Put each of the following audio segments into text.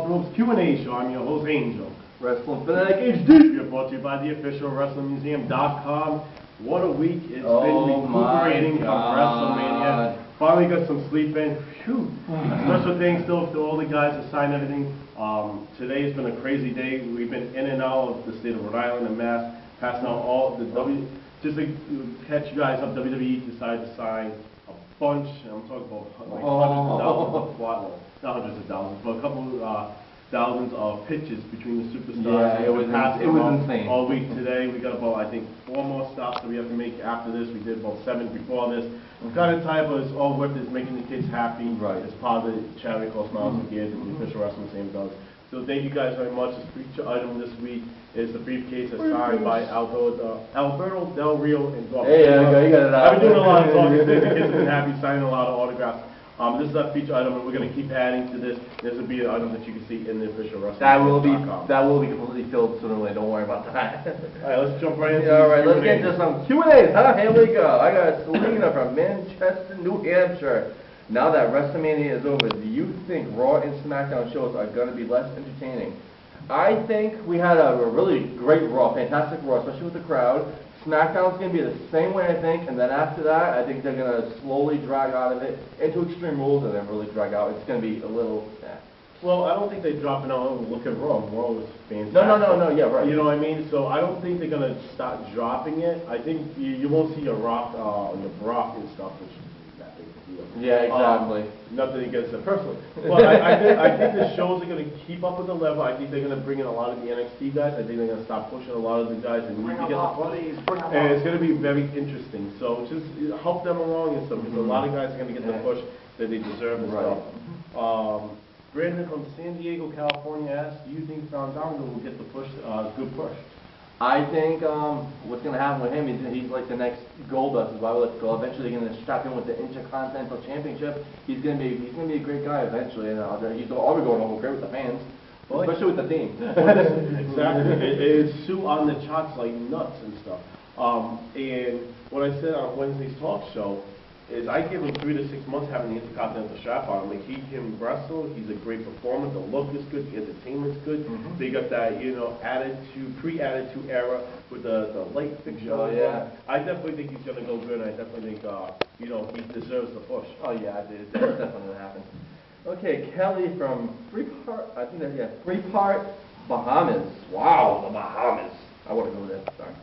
Ropes Q&A show. I'm your host, Angel. Wrestling Fanatic HD. We are brought to you by the official WrestlingMuseum.com. What a week it's been Oh recuperating my from God. WrestleMania. Finally got some sleep in. Phew. Special thanks still to all the guys that signed everything. Today has been a crazy day. We've been in and out of the state of Rhode Island and Mass, passing out all the just to catch you guys up, WWE decided to sign a bunch, and I'm talking about like hundreds of thousands of not hundreds of thousands, but a couple thousands of pitches between the superstars. Yeah, it was insane. All week today. We got about, I think, 4 more stops that we have to make after this. We did about 7 before this. Kind of tired, but it's all worth it. It's making the kids happy. Right. It's part of the charity called Smiles and Kids, and the official wrestling museum does. So thank you guys very much. This feature item this week is the briefcase that's signed by Alberto Del Rio and Bob. Hey, you got it out. I've been doing a lot of talking today. The kids have been happy, signing a lot of autographs. This is our feature item, and we're going to keep adding to this. This will be an item that you can see in the official wrestling. That will be completely filled sooner or later. Don't worry about that. All right, let's jump right into All right, let's get into some Q&As, huh? Here we go. I got Selena from Manchester, New Hampshire. Now that WrestleMania is over, do you think Raw and SmackDown shows are going to be less entertaining? I think we had a really great Raw, fantastic Raw, especially with the crowd. SmackDown's going to be the same way, I think, and then after that, I think they're going to slowly drag out of it into Extreme Rules and then really drag out. It's going to be a little, Well, I don't think they're dropping out and look at Raw. Raw was fantastic. No, yeah, right. You know what I mean? So I don't think they're going to start dropping it. I think you won't see a Rock, your Brock and stuff, which is that big of a deal. Yeah, exactly. Nothing against them personally. But I think the shows are going to keep up with the level. I think they're going to bring in a lot of the NXT guys. I think they're going to stop pushing a lot of the guys that need to get the push. And it's going to be very interesting. So just help them along and stuff, because a lot of guys are going to get the push that they deserve and stuff. Brandon from San Diego, California asks, do you think Fandango will get the push, good push? I think what's going to happen with him is he's like the next Goldust, is what I would like to call. Eventually, they're going to strap him with the Intercontinental Championship. He's going to be a great guy eventually, and he's already going over great with the fans, especially with the theme. Exactly, it's Sue on the charts like nuts and stuff. And what I said on Wednesday's talk show is I give him 3 to 6 months having the Intercontinental strap on him. Like, he can wrestle, he's a great performer, the look is good, the entertainment's good. They got that, pre-attitude era with the light fixture. Oh, yeah. I definitely think he's going to go good, and I definitely think, he deserves the push. Oh, yeah, it's definitely going to happen. Okay, Kelly from Freeport, Bahamas. Wow, the Bahamas. I want to go there, sorry.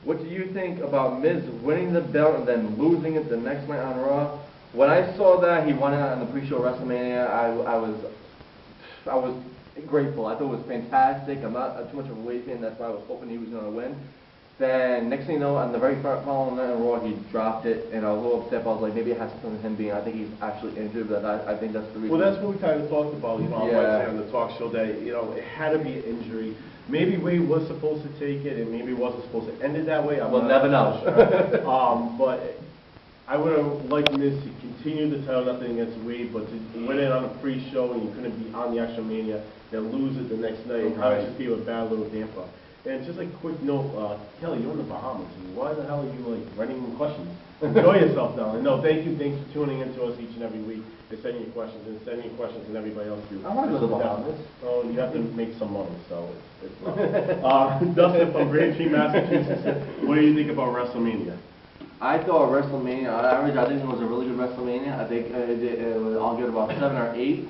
What do you think about Miz winning the belt and then losing it the next night on Raw? When I saw that he won it on the pre-show WrestleMania, I was grateful. I thought it was fantastic. I'm not too much of a Wade fan, that's why I was hoping he was going to win. Then next thing you know, on the very following night on Raw, he dropped it, and I was a little upset. I was like, maybe it has something with him being. I think he's actually injured, but I think that's the reason. Well, that's what we kind of talked about, on Wednesday on the talk show, that it had to be an injury. Maybe Wade was supposed to take it, and maybe he wasn't supposed to end it that way. We'll never know. Sure. But I would have liked Miz to continue the title, nothing against Wade, but to win it on a pre-show and you couldn't be on the actual Mania, then lose it the next night. It kind of just gave a bad little damper. And just a quick note, Kelly, you're in the Bahamas. Why the hell are you writing questions? Enjoy yourself down there. No, thanks for tuning in to us each and every week and sending your questions and everybody else too. I want to go to the Bahamas. Oh, you have to make some money, so it's not. Dustin from Braintree, Massachusetts. What do you think about WrestleMania? I thought WrestleMania, on average, I think it was a really good WrestleMania. I think I'll give it about 7 or 8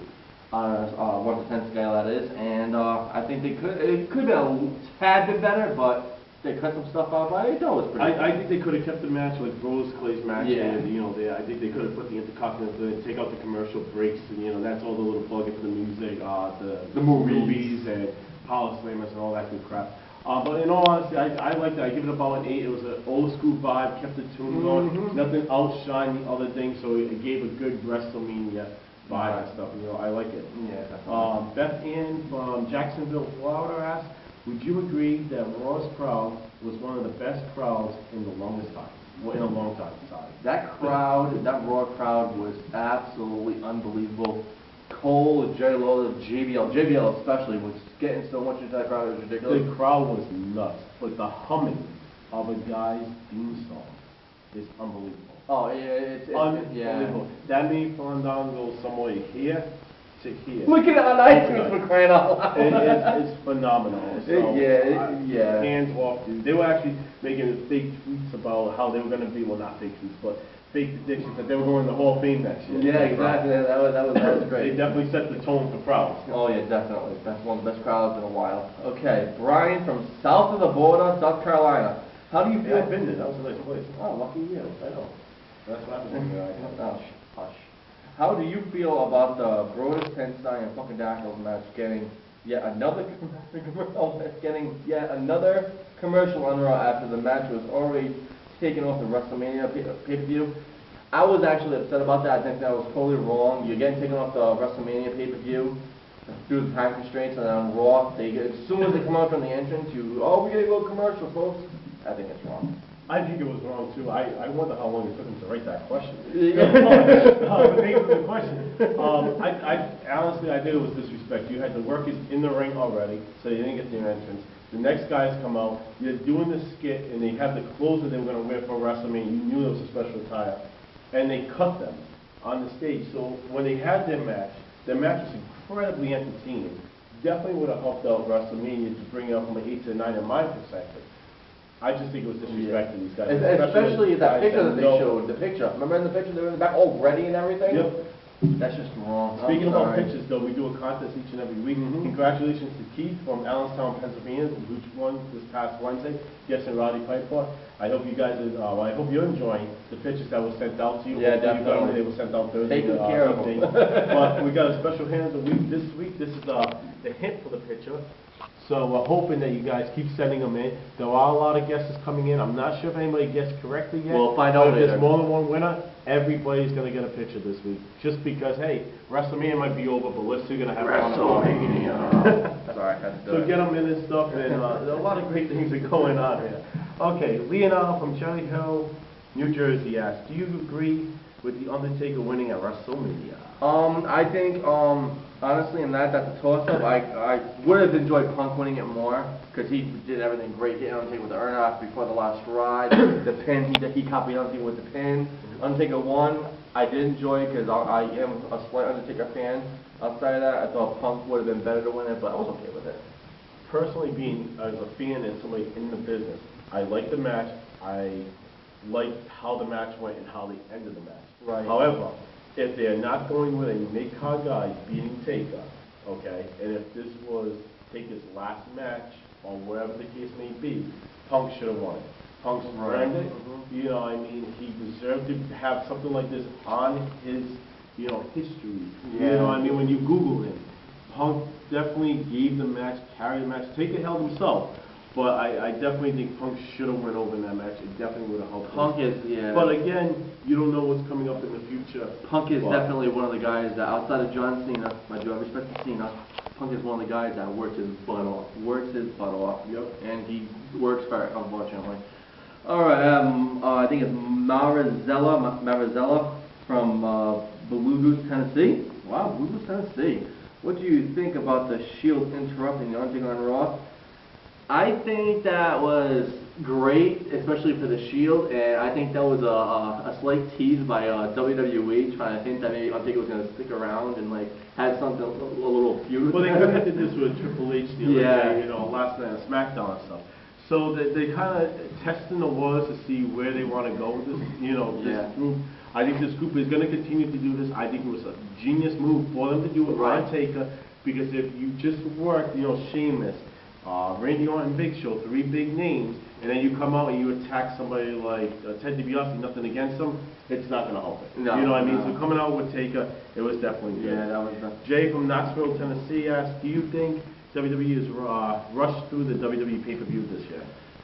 on a 1 to 10 scale, that is. And I think it could have been a tad bit better, but they cut some stuff out. But I thought it was pretty good. I think they could have kept the match like Rose Clay's match. Yeah. And, I think they could have put the Intercontinental, take out the commercial breaks, and that's all the little plug for the music, the movies and Power Slammers and all that good crap. But in all honesty, I liked it. I give it about an 8. It was an old school vibe, kept the tune going. Nothing outshined the other thing, so it gave a good WrestleMania vibe and stuff. I like it. Yeah, definitely. Beth Ann from Jacksonville, Florida asks, would you agree that Raw's crowd was one of the best crowds in the longest time? Well, in a long time, sorry. That Raw crowd was absolutely unbelievable. Cole, J-Lo, JBL especially was getting so much into that crowd, it was ridiculous. The crowd was nuts. Like the humming of a guy's theme song is unbelievable. Oh, yeah, it's unbelievable. yeah. That made Fandango somewhere here sit here. Look at it on iTunes for crying out loud. It's phenomenal. So, Yeah. hands off, dude. They were actually making fake tweets about how they were going to be, well, not fake tweets, but fake predictions that they were going to the Hall of Fame next year. Yeah, exactly. That was They great. definitely set the tone for crowds. Oh yeah, definitely. That's one of the best crowds in a while. Okay, Brian from south of the border, South Carolina. How do you feel? Yeah, I've been there. That was a nice place. Oh, lucky you. I know. That's what happened. Oh, hush. How do you feel about the Brodus Tensai and Funkadactyls match getting yet another commercial on Raw after the match was already taken off the WrestleMania pay-per-view? I was actually upset about that. I think that was totally wrong. You're getting taken off the WrestleMania pay-per-view due to time constraints, and on Raw, as soon as they come out from the entrance, we're gonna go commercial, folks. I think it's wrong. I think it was wrong too. I wonder how long it took him to write that question. Yeah. But thank you for the question. I honestly, I think it was disrespect. You had the workers in the ring already, so you didn't get their entrance. The next guys come out, you're doing the skit, and they have the clothes that they were going to wear for WrestleMania. You knew it was a special attire. And they cut them on the stage. So when they had their match was incredibly entertaining. Definitely would have helped out WrestleMania to bring it up from an 8 to a 9 in my perspective. I just think it was disrespecting these guys. Especially that guys picture that they know. showed, the picture. Remember in the picture they were in the back all ready and everything? Yep. That's just wrong. Speaking I'm about sorry. pictures, though, we do a contest each and every week. Mhm. Congratulations to Keith from Allenstown, Pennsylvania, who won this past Wednesday, guessing Roddy Piper. I hope you guys I hope you're enjoying the pictures that were sent out to you. Yeah, Hopefully you got them. definitely. They were sent out Thursday. Take good care of them. evening. But we got a special hand of the week this week. This is the hint for the picture. So we're hoping that you guys keep sending them in. There are a lot of guesses coming in. I'm not sure if anybody guessed correctly yet. We'll find out But if later. there's more than one winner, everybody's going to get a picture this week. Just because, hey, WrestleMania might be over, but we're still going to have WrestleMania. Sorry, I had to do So it. get them in and stuff, and a lot of great things are going on here. Okay, Leonardo from Cherry Hill, New Jersey asks, do you agree with The Undertaker winning at WrestleMania? I think, honestly, in that's a toss-up. I would have enjoyed Punk winning it more, because he did everything great. He hit Undertaker with the Earnoff before the last ride. The pin, he copied Undertaker with the pin. Undertaker won. I did enjoy it, because I am a slight Undertaker fan. Outside of that, I thought Punk would have been better to win it, but I was okay with it. Personally, being as a fan and somebody in the business, I like the match. I like how the match went and how they ended the match. Right. However, if they're not going with a mid-card guy beating Taker, okay, and if this was Taker's last match or whatever the case may be, Punk should have won it. Punk's earned it. You know, I mean, he deserved to have something like this on his, history. You know, I mean, when you Google him, Punk definitely gave the match, carried the match. Taker held himself. But I definitely think Punk should have went over in that match. It definitely would have helped. Punk is, yeah. But again, you don't know what's coming up in the future. Punk is But definitely one of the guys that, outside of John Cena, I do have respect to Cena, Punk is one of the guys that works his butt off. Yep. And he works for it, unfortunately. Alright, I think it's Marizella from Blue Goose, Tennessee. Wow, Blue Goose, Tennessee. What do you think about the Shield interrupting the Undertaker on Raw? I think that was great, especially for the Shield, and I think that was a slight tease by WWE trying to hint that maybe Undertaker was going to stick around and have something a little feud. Well, they could have did this with Triple H the other Yeah. day, last night on SmackDown and stuff. So they kind of testing the waters to see where they want to go with this, this group. I think this group is going to continue to do this. I think it was a genius move for them to do it on Taker, because if you just work, Sheamus, Randy Orton, Big Show, 3 big names, and then you come out and you attack somebody like Ted DiBiase, nothing against them, it's not going to help it. No, you know what I mean? no. So coming out with Taker, it was definitely good. Yeah, that was Jay from Knoxville, Tennessee asks, do you think WWE has rushed through the WWE pay-per-view this year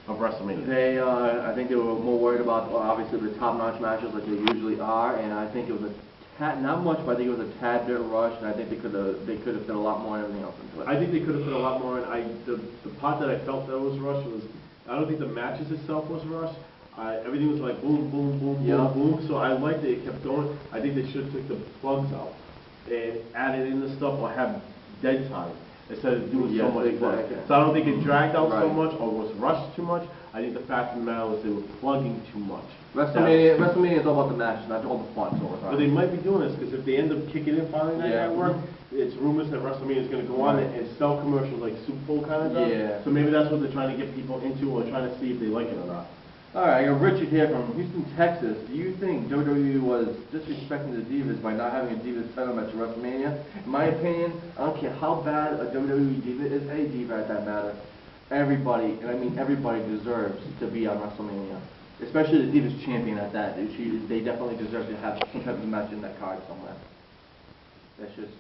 of WrestleMania? I think they were more worried about, obviously, the top-notch matches like they usually are, and I think it was not much, but I think it was a tad bit rushed, and I think they could have fit a lot more and everything else into it. I think they could have put a lot more in. The part that I felt that was rushed was, I don't think the matches itself was rushed. Everything was like boom, boom, boom, boom, boom. So I liked that it kept going. I think they should have took the plugs out and added in the stuff or have dead time. instead of doing so Yes, much plug. exactly. So I don't think it dragged out so Right. much or was rushed too much. I think the fact of the matter was they were plugging too much. WrestleMania is all about the matches, not all the fun all the time. But they might be doing this because if they end up kicking in Friday Night Yeah. Network, it's rumors that WrestleMania is going to go on and sell commercials like Super Bowl kind of stuff. Yeah. So maybe that's what they're trying to get people into or trying to see if they like it or not. All right, I got Richard here from Houston, Texas. Do you think WWE was disrespecting the Divas by not having a Divas title match at WrestleMania? In my opinion, I don't care how bad a WWE Diva is, any Diva at that matter, everybody, and I mean everybody, deserves to be on WrestleMania. Especially the Divas champion at that. They definitely deserve to have some type of match in that card somewhere. That's just...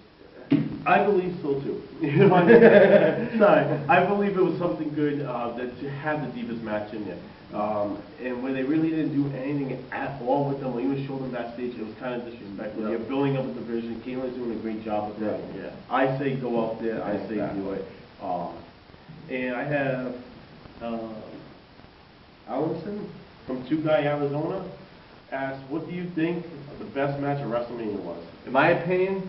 I believe so too. You know what I mean? Sorry, I believe it was something good that to have the Divas match in there. And when they really didn't do anything at all with them, or even show them backstage, it was kind of disrespectful. Yep. You're building up a division. Kayla's doing a great job with that. Yeah. I say go out there. I say Exactly. do it. And I have Allison from Two Guy, Arizona, asked, what do you think the best match at WrestleMania was? In my opinion,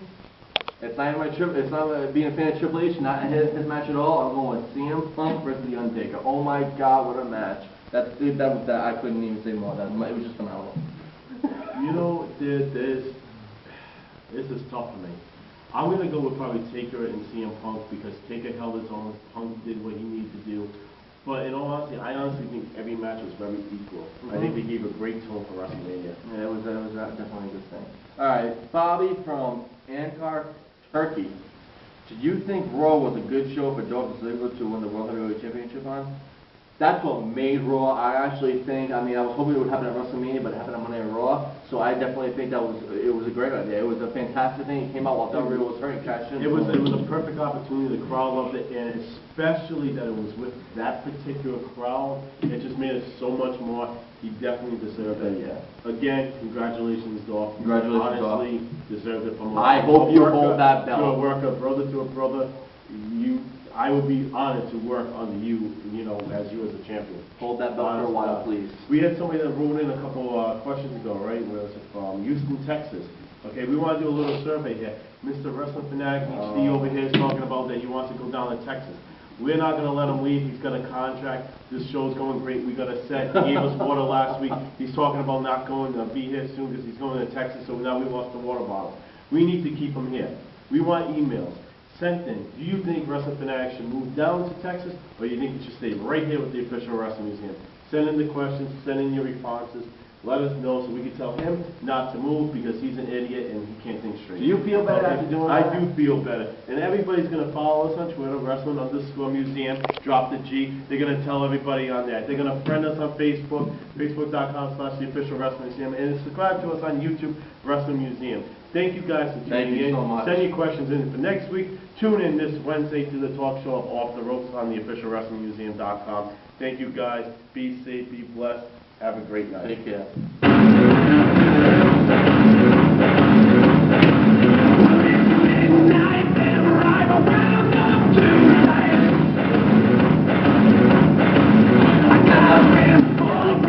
it's not being a fan of Triple H, not his match at all. I'm going with CM Punk versus The Undertaker. Oh my God, what a match! That I couldn't even say more. It was just phenomenal. You know, this is tough for me. I'm going to go with probably Taker and CM Punk because Taker held his own. Punk did what he needed to do. But in all honesty, I honestly think every match was very equal. I think they gave a great tone for WrestleMania. Yeah, it was definitely a good thing. All right, Bobby from Ankara, Turkey. Did you think Raw was a good show for Dolph Ziggler to win the World Heavyweight Championship on? That's what made Raw. I actually think, I was hoping it would happen at WrestleMania, but it happened on Monday Night Raw. So I definitely think it was a great idea. It was a fantastic thing. It came out while Del Rio was hurt and cashed in. It was a perfect opportunity. The crowd loved it, and especially that it was with that particular crowd. It just made it so much more. He definitely deserved it. Yeah. Again, congratulations, Dolph. Congratulations, Dolph. Honestly, deserved it from I hope you hold that belt. To a worker, brother to a brother. I would be honored to work under you, as you as a champion. Hold that belt for a while, please. We had somebody that wrote in a couple questions ago, right? Where was it from? Houston, Texas. Okay, we want to do a little survey here. Mr. Wrestling Fanatic HD over here is talking about that he wants to go down to Texas. We're not going to let him leave. He's got a contract. This show's going great. We got a set. He gave us water last week. He's talking about not going to be here soon because he's going to Texas, so now we lost the water bottle. We need to keep him here. We want emails. Sent in. Do you think Wrestling Fanatic should move down to Texas, or do you think it should stay right here with the official Wrestling Museum? Send in the questions, send in your responses, let us know so we can tell him not to move because he's an idiot and he can't think straight. Do you feel better after doing that? I do feel better. And everybody's going to follow us on Twitter, Wrestling_Museum, drop the G. They're going to tell everybody on that. They're going to friend us on Facebook, Facebook.com/The Official Wrestling Museum, and subscribe to us on YouTube, Wrestling Museum. Thank you guys for tuning in. Thank you so much. Send your questions in for next week. Tune in this Wednesday to the talk show of Off the Ropes on theofficialwrestlingmuseum.com. Thank you guys. Be safe, be blessed. Have a great night. Take care.